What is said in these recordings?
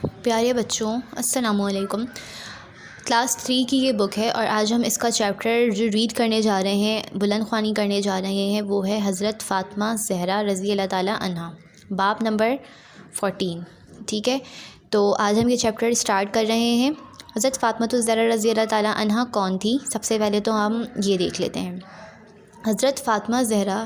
پیارے بچوں، السلام علیکم۔ کلاس 3 کی یہ بک ہے اور آج ہم اس کا چیپٹر جو ریڈ کرنے جا رہے ہیں، بلند خوانی کرنے جا رہے ہیں، وہ ہے حضرت فاطمہ زہرا رضی اللہ تعالیٰ عنہا، باب نمبر 14۔ ٹھیک ہے، تو آج ہم یہ چیپٹر اسٹارٹ کر رہے ہیں۔ حضرت فاطمہ زہرا رضی اللہ تعالیٰ عنہا کون تھی؟ سب سے پہلے تو ہم یہ دیکھ لیتے ہیں۔ حضرت فاطمہ زہرا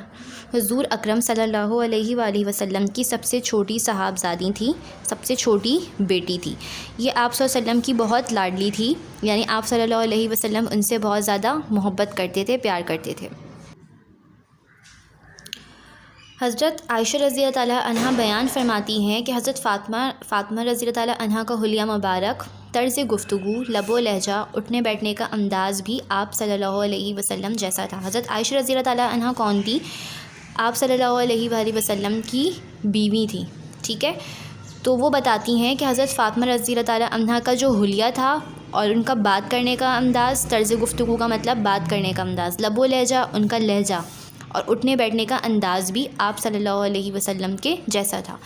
حضور اکرم صلی اللہ علیہ وآلہ وسلم کی سب سے چھوٹی صاحبزادی تھی، سب سے چھوٹی بیٹی تھی۔ یہ آپ صلی اللہ علیہ وسلم کی بہت لاڈلی تھی، یعنی آپ صلی اللہ علیہ وسلم ان سے بہت زیادہ محبت کرتے تھے، پیار کرتے تھے۔ حضرت عائشہ رضی اللہ تعالیٰ عنہا بیان فرماتی ہیں کہ حضرت فاطمہ رضی اللہ تعالیٰ عنہا کا حلیہ مبارک، طرز گفتگو، لب و لہجہ، اٹھنے بیٹھنے کا انداز بھی آپ صلی اللہ علیہ وسلم جیسا تھا۔ حضرت عائشہ رضی اللہ تعالیٰ عنہا کون تھی؟ آپ صلی اللہ علیہ وآلہ وسلم کی بیوی تھی۔ ٹھیک ہے، تو وہ بتاتی ہیں کہ حضرت فاطمہ رضی اللہ تعالیٰ عنہا کا جو حلیہ تھا اور ان کا بات کرنے کا انداز، طرز گفتگو کا مطلب بات کرنے کا انداز، لب و لہجہ، ان کا لہجہ اور اٹھنے بیٹھنے کا انداز بھی آپ صلی اللہ علیہ وسلم کے جیسا تھا۔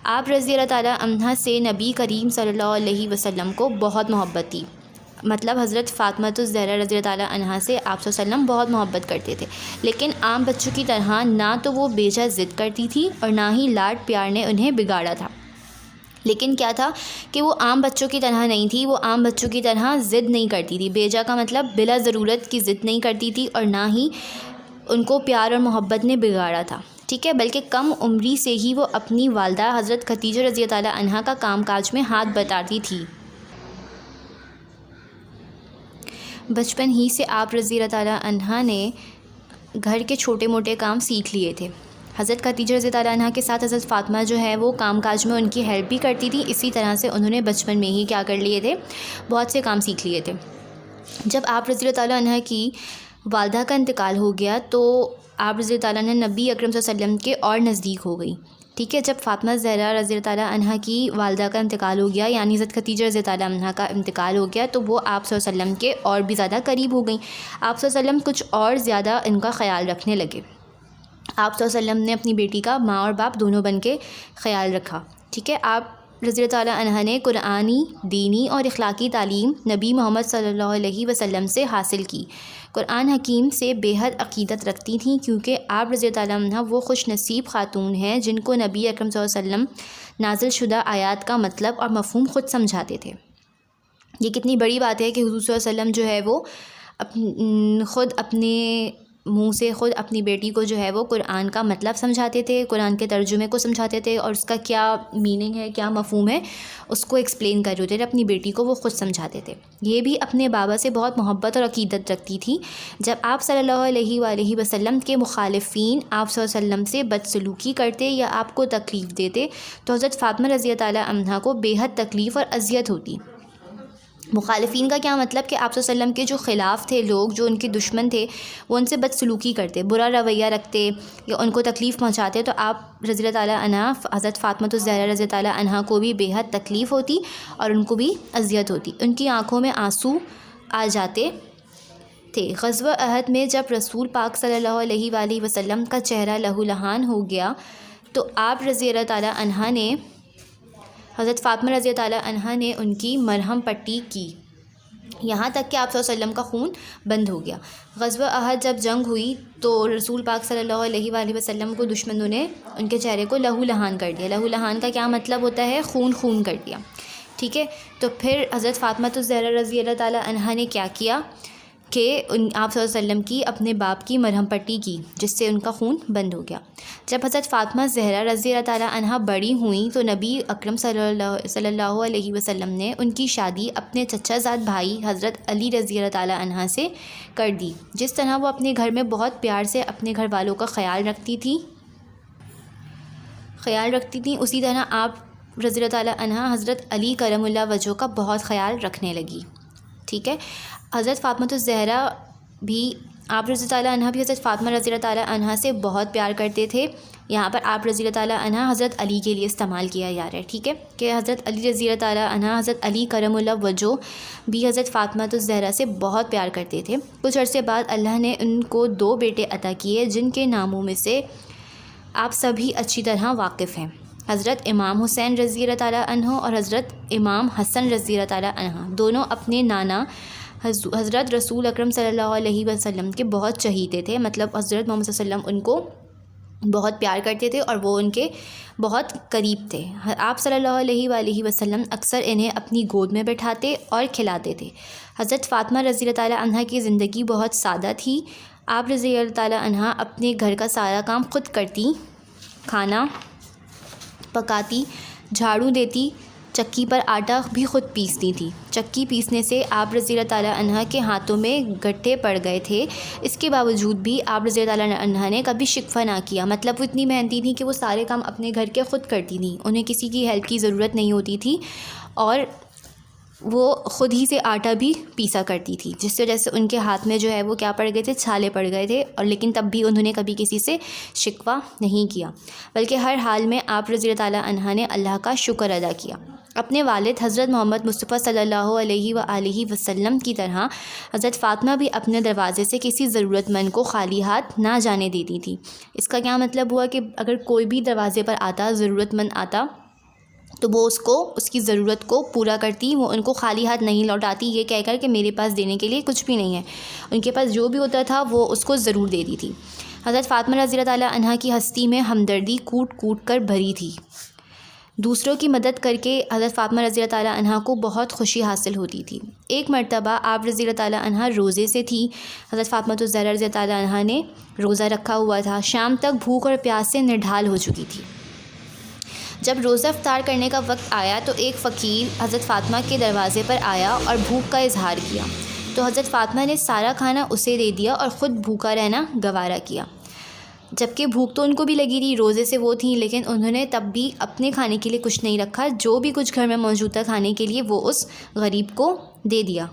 آپ رضی اللہ تعالیٰ عنہ سے نبی کریم صلی اللہ علیہ وسلم کو بہت محبت تھی، مطلب حضرت فاطمہ زہرا رضی اللہ تعالیٰ عنہ سے آپ صلی اللہ علیہ وسلم بہت محبت کرتے تھے، لیکن عام بچوں کی طرح نہ تو وہ بیجا ضد کرتی تھی اور نہ ہی لاڈ پیار نے انہیں بگاڑا تھا۔ لیکن کیا تھا کہ وہ عام بچوں کی طرح نہیں تھی، وہ عام بچوں کی طرح ضد نہیں کرتی تھی، بیجا کا مطلب بلا ضرورت کی ضد نہیں کرتی تھی، اور نہ ہی ان کو پیار اور محبت نے بگاڑا تھا۔ ٹھیک ہے، بلکہ کم عمری سے ہی وہ اپنی والدہ حضرت خدیجہ رضی اللہ تعالیٰ عنہا کا کام کاج میں ہاتھ بٹاتی تھی۔ بچپن ہی سے آپ رضی اللہ تعالیٰ عنہا نے گھر کے چھوٹے موٹے کام سیکھ لیے تھے۔ حضرت خدیجہ رضی اللہ تعالیٰ عنہا کے ساتھ حضرت فاطمہ جو ہے وہ کام کاج میں ان کی ہیلپ بھی کرتی تھی، اسی طرح سے انہوں نے بچپن میں ہی کیا کر لیے تھے، بہت سے کام سیکھ لیے تھے۔ جب آپ رضی اللہ تعالیٰ عنہا کی والدہ کا انتقال ہو گیا تو آپ رضی اللہ تعالیٰ عنہ نبی اکرم صلی اللہ علیہ وسلم کے اور نزدیک ہو گئی۔ ٹھیک ہے، جب فاطمہ زہرا رضی اللہ تعالیٰ عنہا کی والدہ کا انتقال ہو گیا، یعنی حضرت خدیجہ رضی اللہ تعالیٰ عنہا کا انتقال ہو گیا، تو وہ آپ صلی اللہ علیہ وسلم کے اور بھی زیادہ قریب ہو گئیں۔ آپ صلی اللہ علیہ وسلم کچھ اور زیادہ ان کا خیال رکھنے لگے۔ آپ صلی اللہ علیہ وسلم نے اپنی بیٹی کا ماں اور باپ دونوں بن کے خیال رکھا۔ ٹھیک ہے، آپ رضی اللہ تعالیٰ عنہ نے قرآنی، دینی اور اخلاقی تعلیم نبی محمد صلی اللہ علیہ وسلم سے حاصل کی۔ قرآن حکیم سے بے حد عقیدت رکھتی تھیں، کیونکہ آپ رضی اللہ تعالیٰ عنہ وہ خوش نصیب خاتون ہیں جن کو نبی اکرم صلی اللہ علیہ وسلم نازل شدہ آیات کا مطلب اور مفہوم خود سمجھاتے تھے۔ یہ کتنی بڑی بات ہے کہ حضور صلی اللہ علیہ وسلم جو ہے وہ خود اپنے منہ سے خود اپنی بیٹی کو جو ہے وہ قرآن کا مطلب سمجھاتے تھے، قرآن کے ترجمے کو سمجھاتے تھے، اور اس کا کیا میننگ ہے، کیا مفہوم ہے، اس کو ایکسپلین کر رہے تھے، اپنی بیٹی کو وہ خود سمجھاتے تھے۔ یہ بھی اپنے بابا سے بہت محبت اور عقیدت رکھتی تھی۔ جب آپ صلی اللہ علیہ وآلہ وسلم کے مخالفین آپ صلی اللہ علیہ وسلم سے بدسلوکی کرتے یا آپ کو تکلیف دیتے تو حضرت فاطمہ رضی اللہ تعالیٰ عنہا کو بے حد تکلیف اور اذیت ہوتی۔ مخالفین کا کیا مطلب کہ آپ صلی اللہ علیہ وسلم کے جو خلاف تھے لوگ، جو ان کے دشمن تھے، وہ ان سے بدسلوکی کرتے، برا رویہ رکھتے یا ان کو تکلیف پہنچاتے، تو آپ رضی اللہ تعالیٰ عنہ حضرت فاطمہ زہرا رضی اللہ تعالیٰ عنہ کو بھی بے حد تکلیف ہوتی اور ان کو بھی اذیت ہوتی، ان کی آنکھوں میں آنسو آ جاتے تھے۔ غزوہ احد میں جب رسول پاک صلی اللہ علیہ وآلہ وسلم کا چہرہ لہو لہان ہو گیا تو آپ رضی اللہ تعالیٰ عنہ نے حضرت فاطمہ رضی اللہ تعالیٰ عنہ نے ان کی مرہم پٹی کی، یہاں تک کہ آپ صلی اللہ علیہ وسلم کا خون بند ہو گیا۔ غزوہ احد جب جنگ ہوئی تو رسول پاک صلی اللہ علیہ وآلہ وسلم کو دشمنوں نے ان کے چہرے کو لہو لہان کر دیا۔ لہو لہان کا کیا مطلب ہوتا ہے؟ خون کر دیا۔ ٹھیک ہے، تو پھر حضرت فاطمہ زہرا رضی اللہ تعالیٰ عنہ نے کیا کیا کہ آپ صلی اللہ علیہ وسلم کی اپنے باپ کی مرہم پٹی کی، جس سے ان کا خون بند ہو گیا۔ جب حضرت فاطمہ زہرا رضی اللہ تعالیٰ عنہ بڑی ہوئیں تو نبی اکرم صلی اللہ علیہ وسلم نے ان کی شادی اپنے چچا زاد بھائی حضرت علی رضی اللہ تعالیٰ عنہ سے کر دی۔ جس طرح وہ اپنے گھر میں بہت پیار سے اپنے گھر والوں کا خیال رکھتی تھیں، اسی طرح آپ رضی اللہ تعالیٰ عنہ حضرت علی کرم اللہ وجہہ کا بہت خیال رکھنے لگی۔ ٹھیک ہے، حضرت فاطمہ زہرا بھی آپ رضی اللہ تعالیٰ عنہ بھی حضرت فاطمہ رضی اللہ تعالیٰ عنہ سے بہت پیار کرتے تھے۔ یہاں پر آپ رضی اللہ تعالیٰ عنہ حضرت علی کے لیے استعمال کیا جا رہا ہے۔ ٹھیک ہے، کہ حضرت علی رضی اللہ تعالیٰ عنہ حضرت علی کرم اللہ وجہہ بھی حضرت فاطمہ زہرا سے بہت پیار کرتے تھے۔ کچھ عرصے بعد اللہ نے ان کو 2 بیٹے عطا کیے جن کے ناموں میں سے آپ سبھی اچھی طرح واقف ہیں۔ حضرت امام حسین رضی اللہ تعالیٰ عنہ اور حضرت امام حسن رضی اللہ تعالیٰ عنہ دونوں اپنے نانا حضرت رسول اکرم صلی اللہ علیہ وسلم کے بہت چہیتے تھے، مطلب حضرت محمد صلی اللہ علیہ وسلم ان کو بہت پیار کرتے تھے اور وہ ان کے بہت قریب تھے۔ آپ صلی اللہ علیہ وآلہ وسلم اکثر انہیں اپنی گود میں بٹھاتے اور کھلاتے تھے۔ حضرت فاطمہ رضی اللہ تعالیٰ عنہ کی زندگی بہت سادہ تھی۔ آپ رضی اللہ تعالیٰ عنہ اپنے گھر کا سارا کام خود کرتی، کھانا پکاتی، جھاڑو دیتی، چکی پر آٹا بھی خود پیستی تھی۔ چکی پیسنے سے آپ رضی اللہ تعالیٰ عنہ کے ہاتھوں میں گٹھے پڑ گئے تھے، اس کے باوجود بھی آپ رضی اللہ تعالیٰ عنہ نے کبھی شکوہ نہ کیا، مطلب وہ اتنی محنتی تھی کہ وہ سارے کام اپنے گھر کے خود کرتی تھیں، انہیں کسی کی ہیلپ کی ضرورت نہیں ہوتی تھی، اور وہ خود ہی سے آٹا بھی پیسا کرتی تھی، جس کی وجہ سے ان کے ہاتھ میں جو ہے وہ کیا پڑ گئے تھے، چھالے پڑ گئے تھے، اور لیکن تب بھی انہوں نے کبھی کسی سے شکوہ نہیں کیا، بلکہ ہر حال میں آپ رضی اللہ تعالیٰ عنہ نے اللہ کا شکر ادا کیا۔ اپنے والد حضرت محمد مصطفیٰ صلی اللہ علیہ وآلہ وسلم کی طرح حضرت فاطمہ بھی اپنے دروازے سے کسی ضرورت مند کو خالی ہاتھ نہ جانے دیتی تھی۔ اس کا کیا مطلب ہوا کہ اگر کوئی بھی دروازے پر آتا، ضرورت مند آتا، تو وہ اس کی ضرورت کو پورا کرتی، وہ ان کو خالی ہاتھ نہیں لوٹاتی یہ کہہ کر کہ میرے پاس دینے کے لیے کچھ بھی نہیں ہے، ان کے پاس جو بھی ہوتا تھا وہ اس کو ضرور دیتی تھی۔ حضرت فاطمہ رضی اللہ تعالیٰ عنہ کی ہستی میں ہمدردی کوٹ کوٹ کر بھری تھی۔ دوسروں کی مدد کر کے حضرت فاطمہ رضی اللہ تعالیٰ عنہ کو بہت خوشی حاصل ہوتی تھی۔ ایک مرتبہ آپ رضی اللہ تعالیٰ عنہ روزے سے تھی، حضرت فاطمہ الزہرا رضی اللہ تعالیٰ عنہ نے روزہ رکھا ہوا تھا، شام تک بھوک اور پیاس سے نڈھال ہو چکی تھی۔ جب روزہ افطار کرنے کا وقت آیا تو ایک فقیر حضرت فاطمہ کے دروازے پر آیا اور بھوک کا اظہار کیا، تو حضرت فاطمہ نے سارا کھانا اسے دے دیا اور خود بھوکا رہنا گوارا کیا، جبکہ بھوک تو ان کو بھی لگی تھی، روزے سے وہ تھیں، لیکن انہوں نے تب بھی اپنے کھانے کے لیے کچھ نہیں رکھا، جو بھی کچھ گھر میں موجود تھا کھانے کے لیے وہ اس غریب کو دے دیا،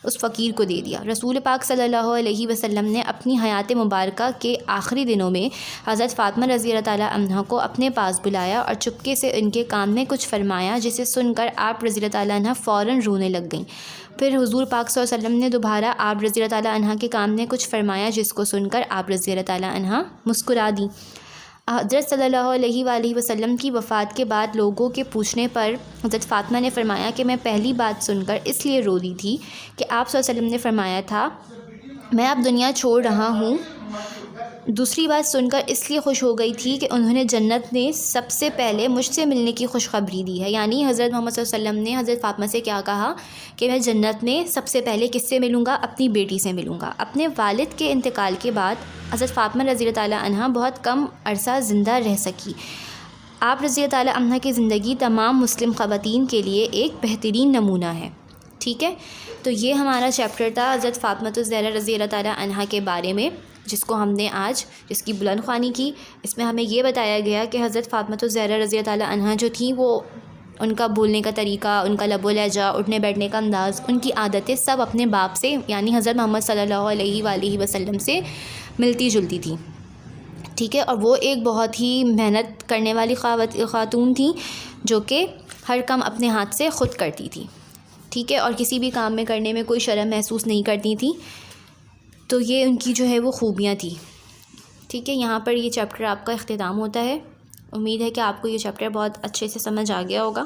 اس فقیر کو دے دیا۔ رسول پاک صلی اللہ علیہ وسلم نے اپنی حیات مبارکہ کے آخری دنوں میں حضرت فاطمہ رضی اللہ تعالیٰ عنہ کو اپنے پاس بلایا اور چپکے سے ان کے کان میں کچھ فرمایا، جسے سن کر آپ رضی اللہ تعالیٰ عنہ فوراً رونے لگ گئیں۔ پھر حضور پاک صلی اللہ علیہ وسلم نے دوبارہ آپ رضی اللہ تعالیٰ عنہ کے کان میں کچھ فرمایا، جس کو سن کر آپ رضی اللہ تعالیٰ عنہ مسکرا دیں۔ حضرت صلی اللہ علیہ وآلہ وسلم کی وفات کے بعد لوگوں کے پوچھنے پر حضرت فاطمہ نے فرمایا کہ میں پہلی بات سن کر اس لیے رو رہی تھی کہ آپ صلی اللہ علیہ وسلم نے فرمایا تھا میں اب دنیا چھوڑ رہا ہوں۔ دوسری بات سن کر اس لیے خوش ہو گئی تھی کہ انہوں نے جنت نے سب سے پہلے مجھ سے ملنے کی خوشخبری دی ہے، یعنی حضرت محمد صلی اللہ علیہ وسلم نے حضرت فاطمہ سے کیا کہا کہ میں جنت میں سب سے پہلے کس سے ملوں گا، اپنی بیٹی سے ملوں گا۔ اپنے والد کے انتقال کے بعد حضرت فاطمہ رضی اللہ تعالیٰ عنہ بہت کم عرصہ زندہ رہ سکی۔ آپ رضی اللہ تعالیٰ عنہ کی زندگی تمام مسلم خواتین کے لیے ایک بہترین نمونہ ہے۔ ٹھیک ہے، تو یہ ہمارا چیپٹر تھا حضرت فاطمہ الزہرا رضی اللہ تعالیٰ عنہ کے بارے میں، جس کو ہم نے آج جس کی بلند خوانی کی۔ اس میں ہمیں یہ بتایا گیا کہ حضرت فاطمہ الزہرا رضی اللہ تعالیٰ عنہ جو تھیں، وہ ان کا بولنے کا طریقہ، ان کا لب و لہجہ، اٹھنے بیٹھنے کا انداز، ان کی عادتیں سب اپنے باپ سے یعنی حضرت محمد صلی اللہ علیہ وآلہ وسلم سے ملتی جلتی تھیں۔ ٹھیک ہے، اور وہ ایک بہت ہی محنت کرنے والی خاتون تھیں، جو کہ ہر کام اپنے ہاتھ سے خود کرتی تھی۔ ٹھیک ہے، اور کسی بھی کام میں کرنے میں کوئی شرم محسوس نہیں کرتی تھیں، تو یہ ان کی جو ہے وہ خوبیاں تھیں۔ ٹھیک ہے، یہاں پر یہ چیپٹر آپ کا اختتام ہوتا ہے۔ امید ہے کہ آپ کو یہ چیپٹر بہت اچھے سے سمجھ آ گیا ہوگا۔